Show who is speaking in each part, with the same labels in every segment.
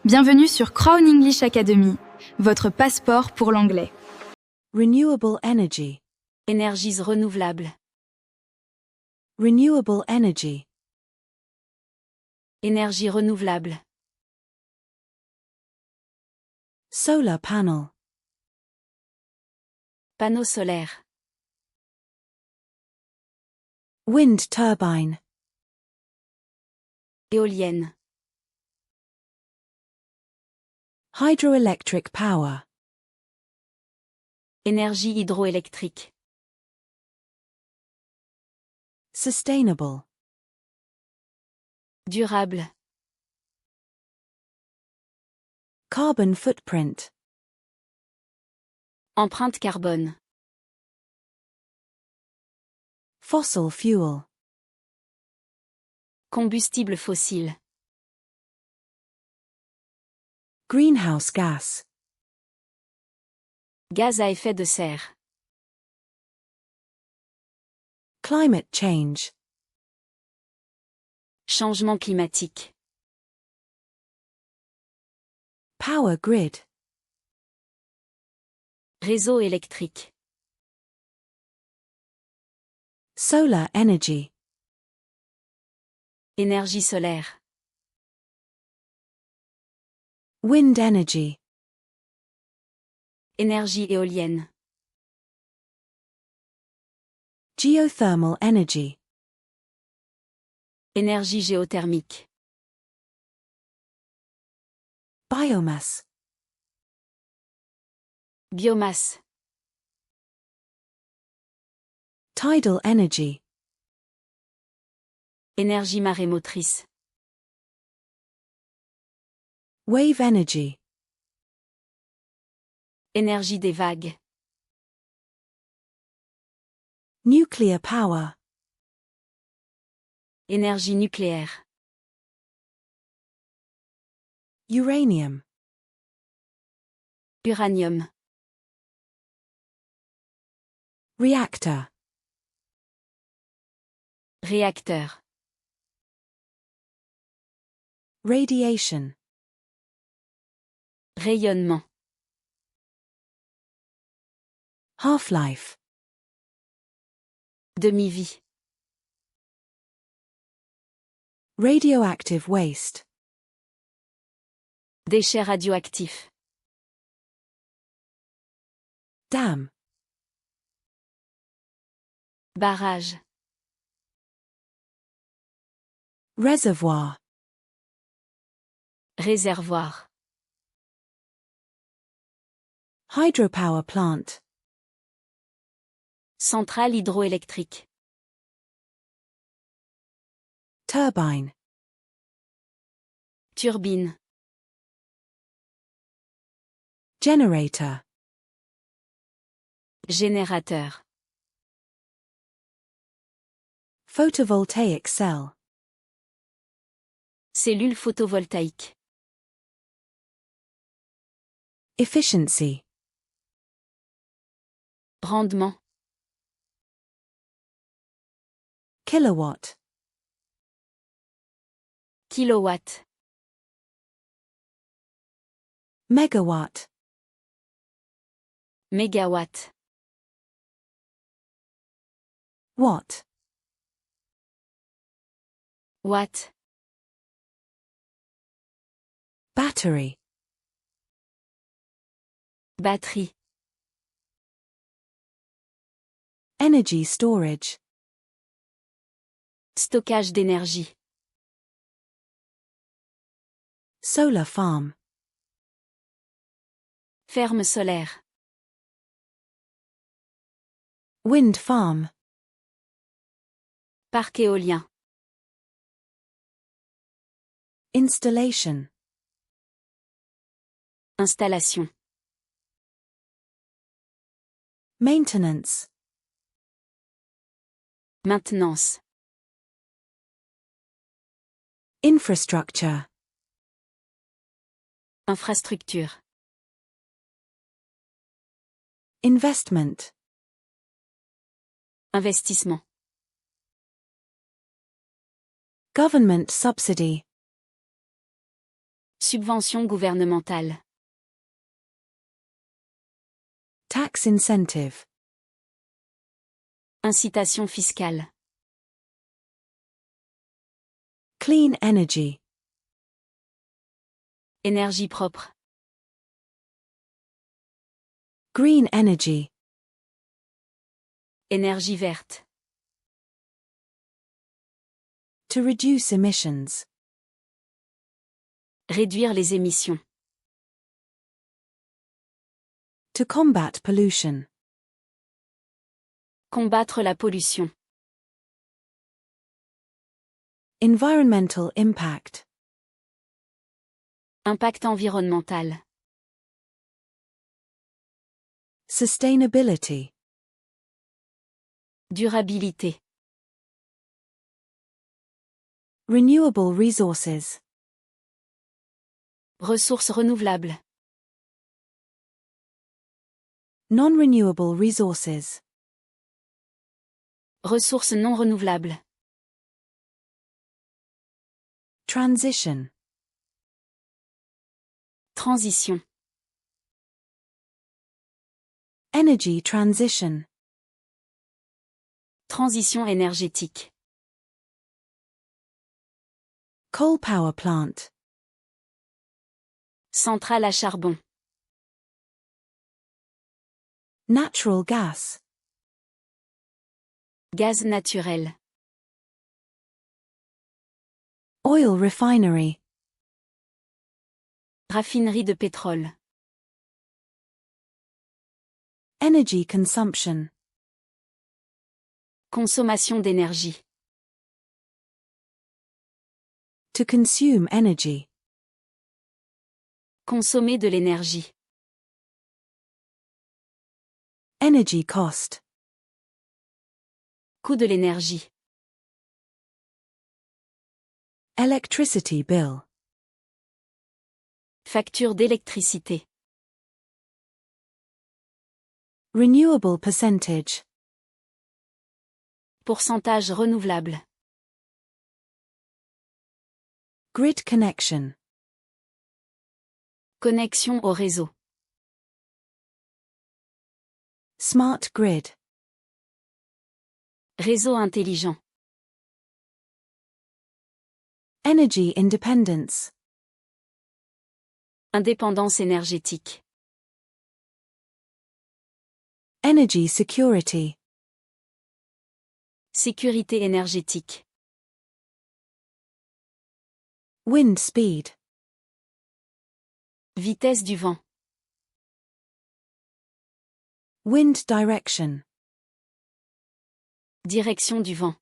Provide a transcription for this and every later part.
Speaker 1: Bienvenue sur Crown English Academy, votre passeport pour l'anglais.
Speaker 2: Renewable energy.
Speaker 3: Énergies renouvelables.
Speaker 2: Renewable energy.
Speaker 3: Énergies renouvelables.
Speaker 2: Solar panel.
Speaker 3: Panneau solaire.
Speaker 2: Wind turbine.
Speaker 3: Éolienne.
Speaker 2: Hydroelectric power.
Speaker 3: Énergie hydroélectrique.
Speaker 2: Sustainable.
Speaker 3: Durable.
Speaker 2: Carbon footprint.
Speaker 3: Empreinte carbone.
Speaker 2: Fossil fuel.
Speaker 3: Combustible fossile.
Speaker 2: Greenhouse gas.
Speaker 3: Gaz à effet de serre.
Speaker 2: Climate change.
Speaker 3: Changement climatique.
Speaker 2: Power grid.
Speaker 3: Réseau électrique.
Speaker 2: Solar energy.
Speaker 3: Énergie solaire.
Speaker 2: Wind energy.
Speaker 3: Énergie éolienne.
Speaker 2: Geothermal energy.
Speaker 3: Énergie géothermique.
Speaker 2: Biomass.
Speaker 3: Biomasse.
Speaker 2: Tidal energy.
Speaker 3: Énergie marémotrice.
Speaker 2: Wave energy.
Speaker 3: Énergie des vagues.
Speaker 2: Nuclear power.
Speaker 3: Énergie nucléaire.
Speaker 2: Uranium.
Speaker 3: Uranium.
Speaker 2: Reactor.
Speaker 3: Réacteur.
Speaker 2: Radiation.
Speaker 3: Rayonnement.
Speaker 2: Half-life.
Speaker 3: Demi-vie.
Speaker 2: Radioactive waste.
Speaker 3: Déchets radioactifs.
Speaker 2: Dam.
Speaker 3: Barrage.
Speaker 2: Reservoir.
Speaker 3: Réservoir.
Speaker 2: Hydropower plant.
Speaker 3: Centrale hydroélectrique.
Speaker 2: Turbine.
Speaker 3: Turbine.
Speaker 2: Generator.
Speaker 3: Générateur.
Speaker 2: Photovoltaic cell.
Speaker 3: Cellule photovoltaïque.
Speaker 2: Efficiency.
Speaker 3: Rendement.
Speaker 2: Kilowatt.
Speaker 3: Kilowatt.
Speaker 2: Megawatt.
Speaker 3: Mégawatt.
Speaker 2: Watt.
Speaker 3: Watt.
Speaker 2: Battery.
Speaker 3: Batterie.
Speaker 2: Energy storage.
Speaker 3: Stockage d'énergie.
Speaker 2: Solar farm.
Speaker 3: Ferme solaire.
Speaker 2: Wind farm.
Speaker 3: Parc éolien.
Speaker 2: Installation.
Speaker 3: Installation.
Speaker 2: Maintenance.
Speaker 3: Maintenance.
Speaker 2: Infrastructure.
Speaker 3: Infrastructure.
Speaker 2: Investment.
Speaker 3: Investissement.
Speaker 2: Government subsidy.
Speaker 3: Subvention gouvernementale.
Speaker 2: Tax incentive.
Speaker 3: Incitation fiscale.
Speaker 2: Clean energy.
Speaker 3: Énergie propre.
Speaker 2: Green energy.
Speaker 3: Énergie verte.
Speaker 2: To reduce emissions.
Speaker 3: Réduire les émissions.
Speaker 2: To combat pollution.
Speaker 3: Combattre la pollution.
Speaker 2: Environmental impact.
Speaker 3: Impact environnemental.
Speaker 2: Sustainability.
Speaker 3: Durabilité.
Speaker 2: Renewable resources.
Speaker 3: Ressources renouvelables.
Speaker 2: Non-renewable resources.
Speaker 3: Ressources non renouvelables.
Speaker 2: Transition.
Speaker 3: Transition.
Speaker 2: Energy transition.
Speaker 3: Transition énergétique.
Speaker 2: Coal power plant.
Speaker 3: Centrale à charbon.
Speaker 2: Natural gas.
Speaker 3: Gaz naturel.
Speaker 2: Oil refinery.
Speaker 3: Raffinerie de pétrole.
Speaker 2: Energy consumption.
Speaker 3: Consommation d'énergie.
Speaker 2: To consume energy.
Speaker 3: Consommer de l'énergie.
Speaker 2: Energy cost.
Speaker 3: Coût de l'énergie.
Speaker 2: Electricity bill.
Speaker 3: Facture d'électricité.
Speaker 2: Renewable percentage.
Speaker 3: Pourcentage renouvelable.
Speaker 2: Grid connection.
Speaker 3: Connexion au réseau.
Speaker 2: Smart grid.
Speaker 3: Réseau intelligent.
Speaker 2: Energy independence.
Speaker 3: Indépendance énergétique.
Speaker 2: Energy security.
Speaker 3: Sécurité énergétique.
Speaker 2: Wind speed.
Speaker 3: Vitesse du vent.
Speaker 2: Wind direction.
Speaker 3: Direction du vent.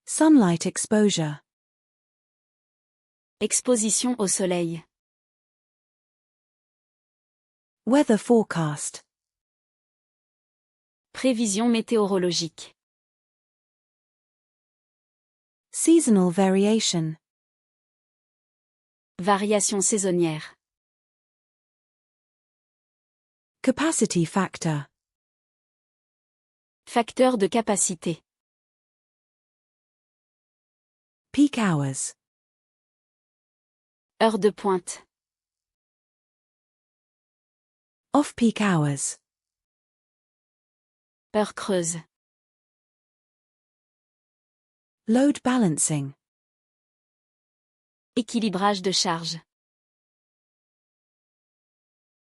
Speaker 2: Sunlight exposure.
Speaker 3: Exposition au soleil.
Speaker 2: Weather forecast.
Speaker 3: Prévision météorologique.
Speaker 2: Seasonal variation.
Speaker 3: Variation saisonnière.
Speaker 2: Capacity factor.
Speaker 3: Facteur de capacité.
Speaker 2: Peak hours.
Speaker 3: Heure de pointe.
Speaker 2: Off-peak hours.
Speaker 3: Heure creuse.
Speaker 2: Load balancing.
Speaker 3: Équilibrage de charge.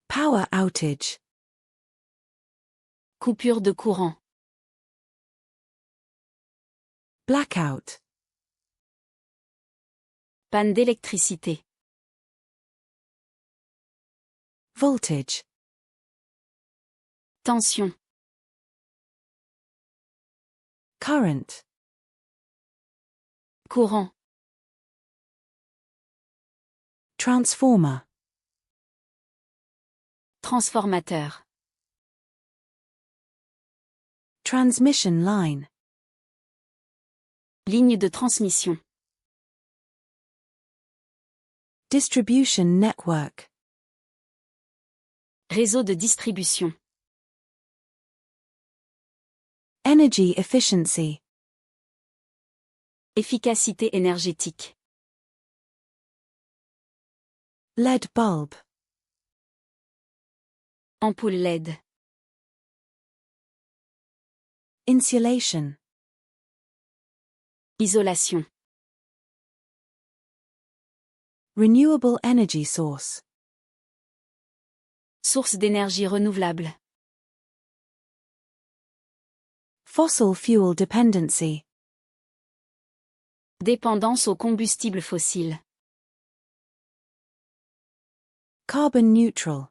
Speaker 2: Power outage.
Speaker 3: Coupure de courant.
Speaker 2: Blackout.
Speaker 3: Panne d'électricité.
Speaker 2: Voltage.
Speaker 3: Tension.
Speaker 2: Current.
Speaker 3: Courant.
Speaker 2: Transformer.
Speaker 3: Transformateur.
Speaker 2: Transmission line.
Speaker 3: Ligne de transmission.
Speaker 2: Distribution network.
Speaker 3: Réseau de distribution.
Speaker 2: Energy efficiency.
Speaker 3: Efficacité énergétique.
Speaker 2: LED bulb.
Speaker 3: Ampoule LED.
Speaker 2: Insulation.
Speaker 3: Isolation.
Speaker 2: Renewable energy source.
Speaker 3: Source d'énergie renouvelable.
Speaker 2: Fossil fuel dependency.
Speaker 3: Dépendance aux combustibles fossiles.
Speaker 2: Carbon neutral.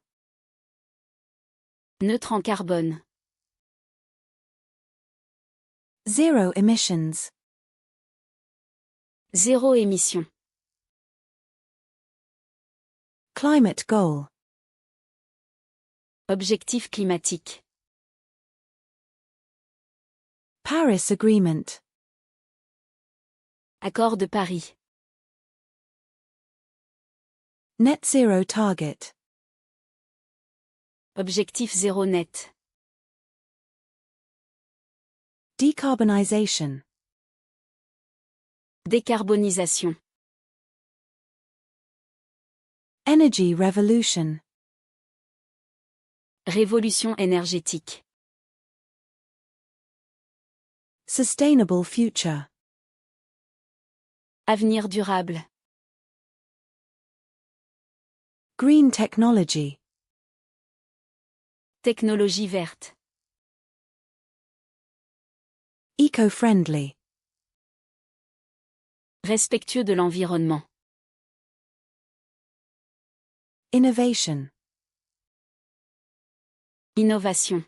Speaker 3: Neutre en carbone.
Speaker 2: Zero emissions.
Speaker 3: Zéro émission.
Speaker 2: Climate goal.
Speaker 3: Objectif climatique.
Speaker 2: Paris Agreement.
Speaker 3: Accord de Paris.
Speaker 2: Net zero target.
Speaker 3: Objectif zéro net.
Speaker 2: Decarbonization.
Speaker 3: Décarbonisation.
Speaker 2: Energy revolution.
Speaker 3: Révolution énergétique.
Speaker 2: Sustainable future.
Speaker 3: Avenir durable.
Speaker 2: Green technology.
Speaker 3: Technologie verte.
Speaker 2: Eco-friendly.
Speaker 3: Respectueux de l'environnement.
Speaker 2: Innovation.
Speaker 3: Innovation.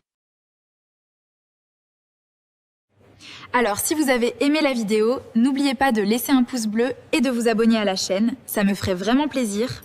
Speaker 1: Alors, si vous avez aimé la vidéo, n'oubliez pas de laisser un pouce bleu et de vous abonner à la chaîne, ça me ferait vraiment plaisir.